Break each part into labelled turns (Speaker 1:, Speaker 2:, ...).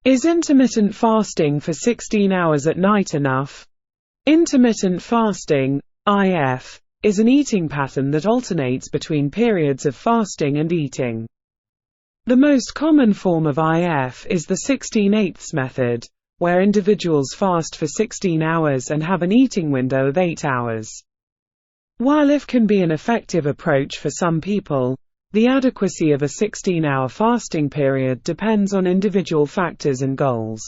Speaker 1: Is intermittent fasting for 16 hours at night enough? Intermittent fasting, IF, is an eating pattern that alternates between periods of fasting and eating. The most common form of IF is the 16/8 method, where individuals fast for 16 hours and have an eating window of 8 hours. While IF can be an effective approach for some people, the adequacy of a 16-hour fasting period depends on individual factors and goals.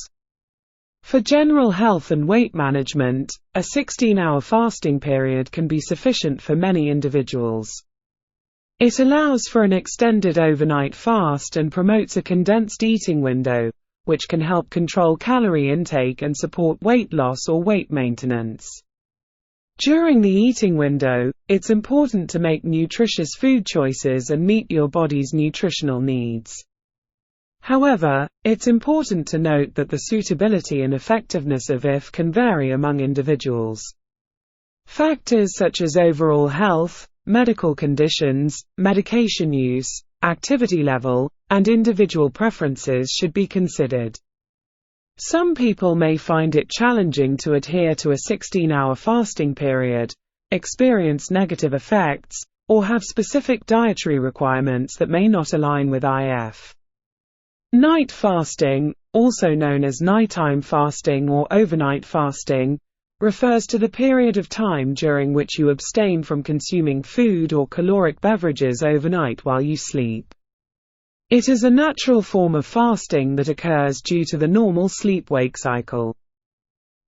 Speaker 1: For general health and weight management, a 16-hour fasting period can be sufficient for many individuals. It allows for an extended overnight fast and promotes a condensed eating window, which can help control calorie intake and support weight loss or weight maintenance. During the eating window, it's important to make nutritious food choices and meet your body's nutritional needs. However, it's important to note that the suitability and effectiveness of IF can vary among individuals. Factors such as overall health, medical conditions, medication use, activity level, and individual preferences should be considered. Some people may find it challenging to adhere to a 16-hour fasting period, experience negative effects, or have specific dietary requirements that may not align with IF. Night fasting, also known as nighttime fasting or overnight fasting, refers to the period of time during which you abstain from consuming food or caloric beverages overnight while you sleep. It is a natural form of fasting that occurs due to the normal sleep-wake cycle.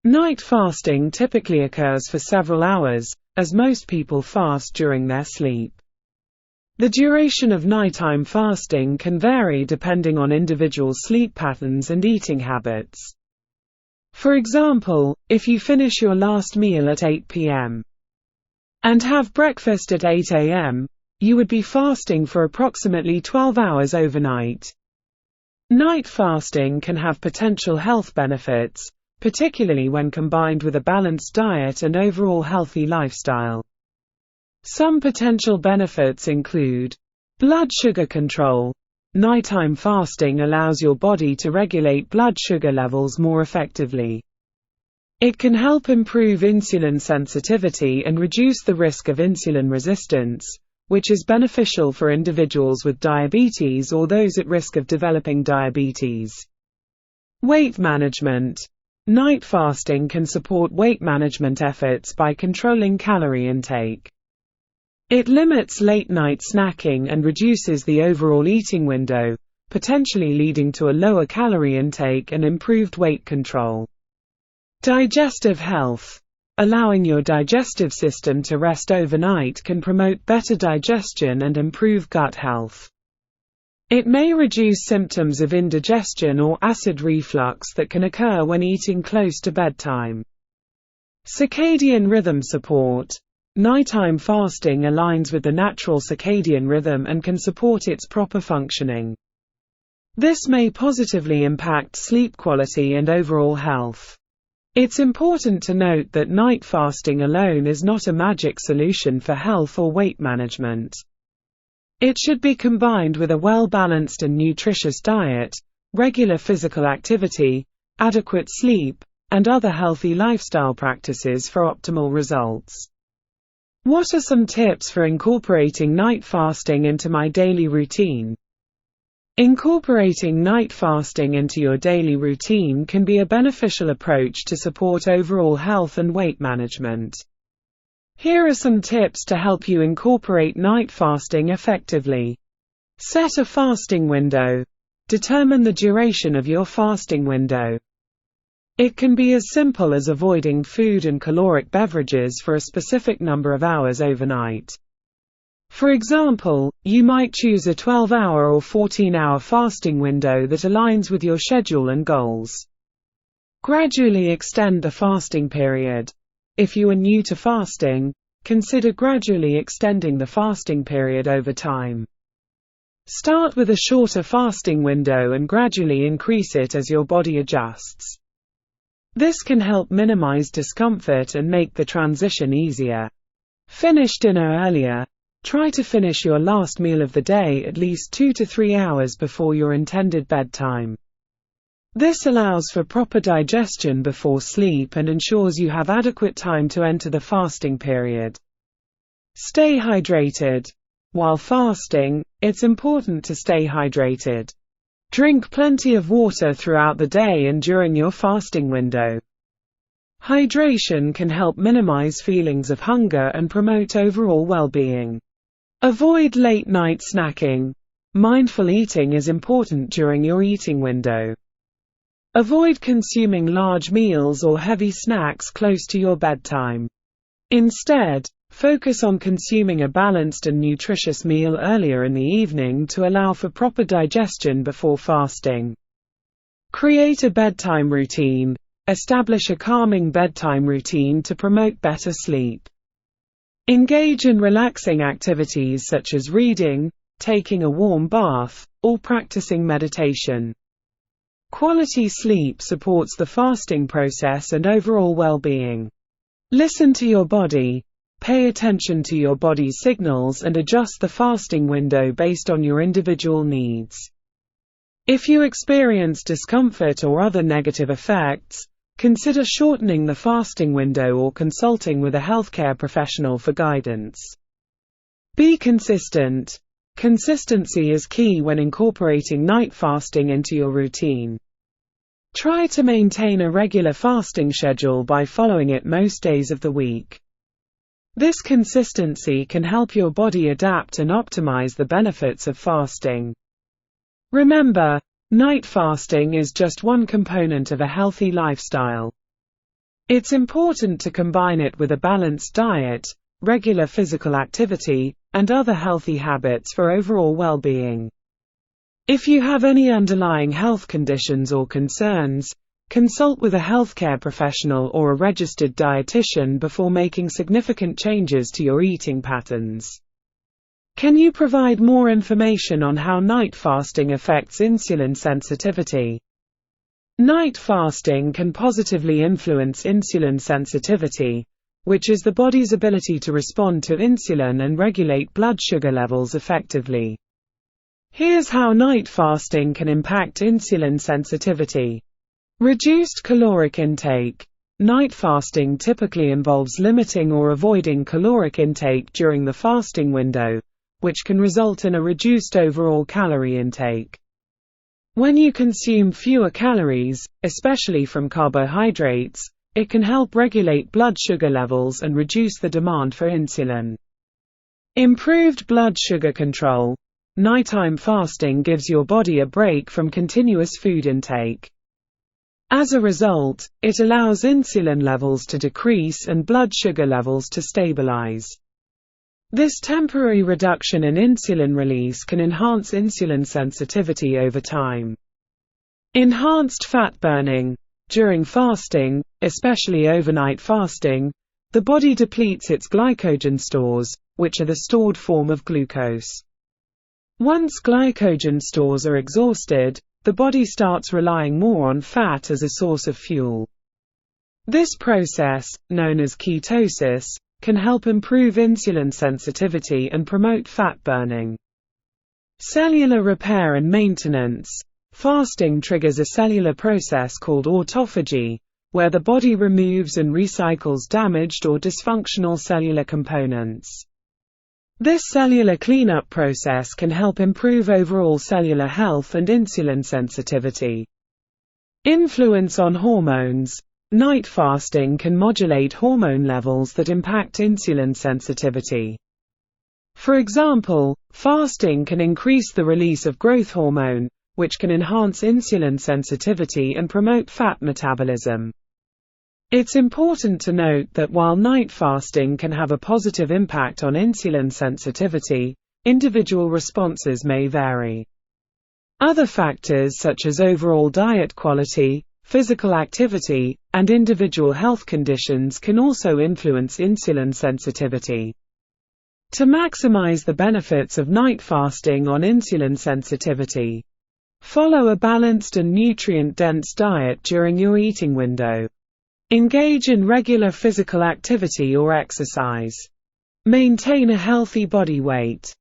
Speaker 1: Night fasting typically occurs for several hours, as most people fast during their sleep. The duration of nighttime fasting can vary depending on individual sleep patterns and eating habits. For example, if you finish your last meal at 8 p.m. and have breakfast at 8 a.m., you would be fasting for approximately 12 hours overnight. Night fasting can have potential health benefits, particularly when combined with a balanced diet and overall healthy lifestyle. Some potential benefits include blood sugar control. Nighttime fasting allows your body to regulate blood sugar levels more effectively. It can help improve insulin sensitivity and reduce the risk of insulin resistance, which is beneficial for individuals with diabetes or those at risk of developing diabetes. Weight management. Night fasting can support weight management efforts by controlling calorie intake. It limits late-night snacking and reduces the overall eating window, potentially leading to a lower calorie intake and improved weight control. Digestive health. Allowing your digestive system to rest overnight can promote better digestion and improve gut health. It may reduce symptoms of indigestion or acid reflux that can occur when eating close to bedtime. Circadian rhythm support. Nighttime fasting aligns with the natural circadian rhythm and can support its proper functioning. This may positively impact sleep quality and overall health. It's important to note that night fasting alone is not a magic solution for health or weight management. It should be combined with a well-balanced and nutritious diet, regular physical activity, adequate sleep, and other healthy lifestyle practices for optimal results. What are some tips for incorporating night fasting into my daily routine? Incorporating night fasting into your daily routine can be a beneficial approach to support overall health and weight management. Here are some tips to help you incorporate night fasting effectively. Set a fasting window. Determine the duration of your fasting window. It can be as simple as avoiding food and caloric beverages for a specific number of hours overnight. For example, you might choose a 12-hour or 14-hour fasting window that aligns with your schedule and goals. Gradually extend the fasting period. If you are new to fasting, consider gradually extending the fasting period over time. Start with a shorter fasting window and gradually increase it as your body adjusts. This can help minimize discomfort and make the transition easier. Finish dinner earlier. Try to finish your last meal of the day at least 2 to 3 hours before your intended bedtime. This allows for proper digestion before sleep and ensures you have adequate time to enter the fasting period. Stay hydrated. While fasting, it's important to stay hydrated. Drink plenty of water throughout the day and during your fasting window. Hydration can help minimize feelings of hunger and promote overall well-being. Avoid late-night snacking. Mindful eating is important during your eating window. Avoid consuming large meals or heavy snacks close to your bedtime. Instead, focus on consuming a balanced and nutritious meal earlier in the evening to allow for proper digestion before fasting. Create a bedtime routine. Establish a calming bedtime routine to promote better sleep. Engage in relaxing activities such as reading, taking a warm bath, or practicing meditation. Quality sleep supports the fasting process and overall well-being. Listen to your body. Pay attention to your body's signals and adjust the fasting window based on your individual needs. If you experience discomfort or other negative effects, consider shortening the fasting window or consulting with a healthcare professional for guidance. Be consistent. Consistency is key when incorporating night fasting into your routine. Try to maintain a regular fasting schedule by following it most days of the week. This consistency can help your body adapt and optimize the benefits of fasting. Remember, night fasting is just one component of a healthy lifestyle. It's important to combine it with a balanced diet, regular physical activity, and other healthy habits for overall well-being. If you have any underlying health conditions or concerns, consult with a healthcare professional or a registered dietitian before making significant changes to your eating patterns. Can you provide more information on how night fasting affects insulin sensitivity? Night fasting can positively influence insulin sensitivity, which is the body's ability to respond to insulin and regulate blood sugar levels effectively. Here's how night fasting can impact insulin sensitivity. Reduced caloric intake. Night fasting typically involves limiting or avoiding caloric intake during the fasting window, which can result in a reduced overall calorie intake. When you consume fewer calories, especially from carbohydrates, it can help regulate blood sugar levels and reduce the demand for insulin. Improved blood sugar control. Nighttime fasting gives your body a break from continuous food intake. As a result, it allows insulin levels to decrease and blood sugar levels to stabilize. This temporary reduction in insulin release can enhance insulin sensitivity over time. Enhanced fat burning. During fasting, especially overnight fasting, the body depletes its glycogen stores, which are the stored form of glucose. Once glycogen stores are exhausted, the body starts relying more on fat as a source of fuel. This process, known as ketosis, can help improve insulin sensitivity and promote fat burning. Cellular repair and maintenance. Fasting triggers a cellular process called autophagy, where the body removes and recycles damaged or dysfunctional cellular components. This cellular cleanup process can help improve overall cellular health and insulin sensitivity. Influence on hormones. Night fasting can modulate hormone levels that impact insulin sensitivity. For example, fasting can increase the release of growth hormone, which can enhance insulin sensitivity and promote fat metabolism. It's important to note that while night fasting can have a positive impact on insulin sensitivity, individual responses may vary. Other factors such as overall diet quality, physical activity, and individual health conditions can also influence insulin sensitivity. To maximize the benefits of night fasting on insulin sensitivity, follow a balanced and nutrient-dense diet during your eating window. Engage in regular physical activity or exercise. Maintain a healthy body weight.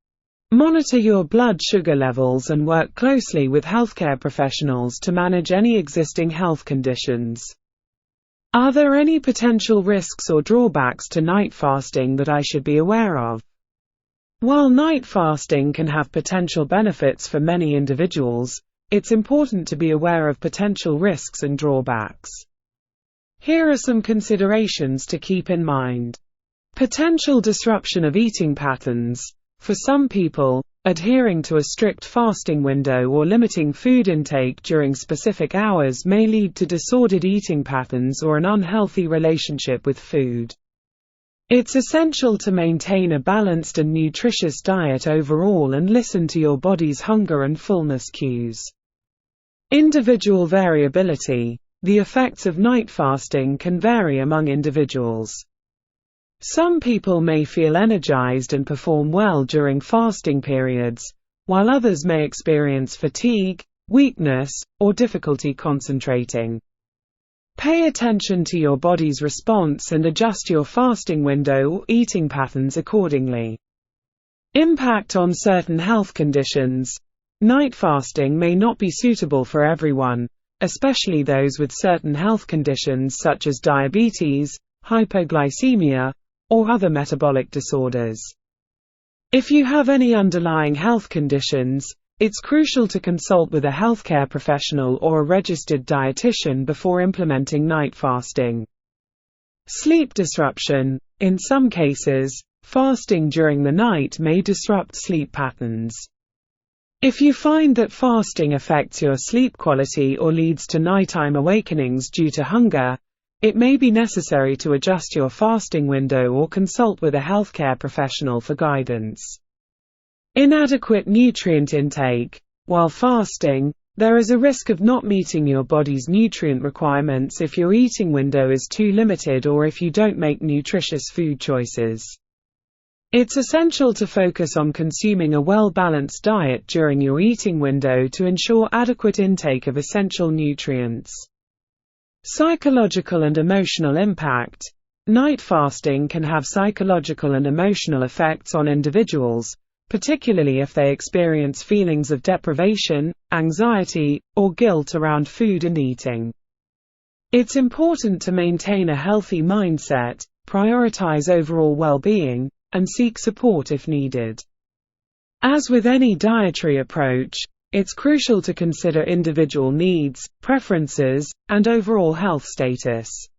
Speaker 1: Monitor your blood sugar levels and work closely with healthcare professionals to manage any existing health conditions. Are there any potential risks or drawbacks to night fasting that I should be aware of? While night fasting can have potential benefits for many individuals, it's important to be aware of potential risks and drawbacks. Here are some considerations to keep in mind. Potential disruption of eating patterns. For some people, adhering to a strict fasting window or limiting food intake during specific hours may lead to disordered eating patterns or an unhealthy relationship with food. It's essential to maintain a balanced and nutritious diet overall and listen to your body's hunger and fullness cues. Individual variability. The effects of night fasting can vary among individuals. Some people may feel energized and perform well during fasting periods, while others may experience fatigue, weakness, or difficulty concentrating. Pay attention to your body's response and adjust your fasting window or eating patterns accordingly. Impact on certain health conditions. Night fasting may not be suitable for everyone, especially those with certain health conditions such as diabetes, hypoglycemia, or other metabolic disorders. If you have any underlying health conditions, it's crucial to consult with a healthcare professional or a registered dietitian before implementing night fasting. Sleep disruption. In some cases, fasting during the night may disrupt sleep patterns. If you find that fasting affects your sleep quality or leads to nighttime awakenings due to hunger, it may be necessary to adjust your fasting window or consult with a healthcare professional for guidance. Inadequate nutrient intake. While fasting, there is a risk of not meeting your body's nutrient requirements if your eating window is too limited or if you don't make nutritious food choices. It's essential to focus on consuming a well-balanced diet during your eating window to ensure adequate intake of essential nutrients. Psychological and emotional impact. Night fasting can have psychological and emotional effects on individuals, particularly if they experience feelings of deprivation, anxiety, or guilt around food and eating. It's important to maintain a healthy mindset, prioritize overall well-being, and seek support if needed. As with any dietary approach, it's crucial to consider individual needs, preferences, and overall health status.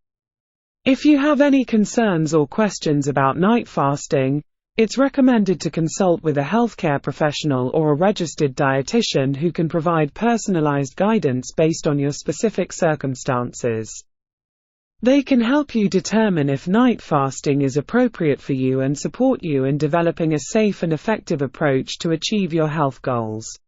Speaker 1: If you have any concerns or questions about night fasting, it's recommended to consult with a healthcare professional or a registered dietitian who can provide personalized guidance based on your specific circumstances. They can help you determine if night fasting is appropriate for you and support you in developing a safe and effective approach to achieve your health goals.